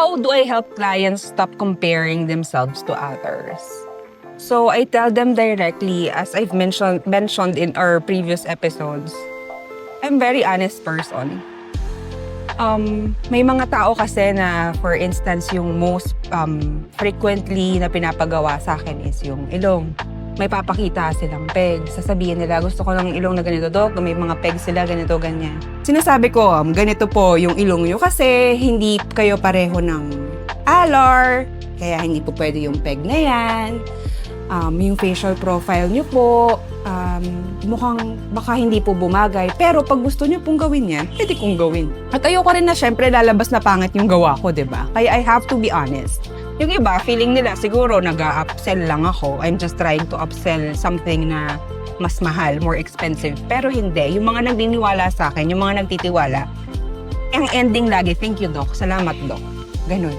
how do I help clients stop comparing themselves to others? So I tell them directly, as I've mentioned in our previous episodes, I'm a very honest person. May mga tao kasi na, for instance, yung most frequently na pinapagawa sa akin is yung ilong. May papakita silang peg. Sasabihin nila, gusto ko ng ilong na ganito, Dok. May mga peg sila, ganito, ganyan. Sinasabi ko, ganito po yung ilong nyo kasi hindi kayo pareho ng alar, kaya hindi po pwede yung peg na yan. Yung facial profile nyo po, mukhang baka hindi po bumagay. Pero pag gusto nyo pong gawin yan, pwede kong gawin. At ayoko rin na syempre lalabas na pangit yung gawa ko, diba? Kaya I have to be honest. Yung iba, feeling nila siguro nag-upsell lang ako. I'm just trying to upsell something na mas mahal, more expensive. Pero hindi. Yung mga nagdiniwala sa akin, yung mga nagtitiwala, ang ending lagi, thank you, Doc. Salamat, Doc. Ganun.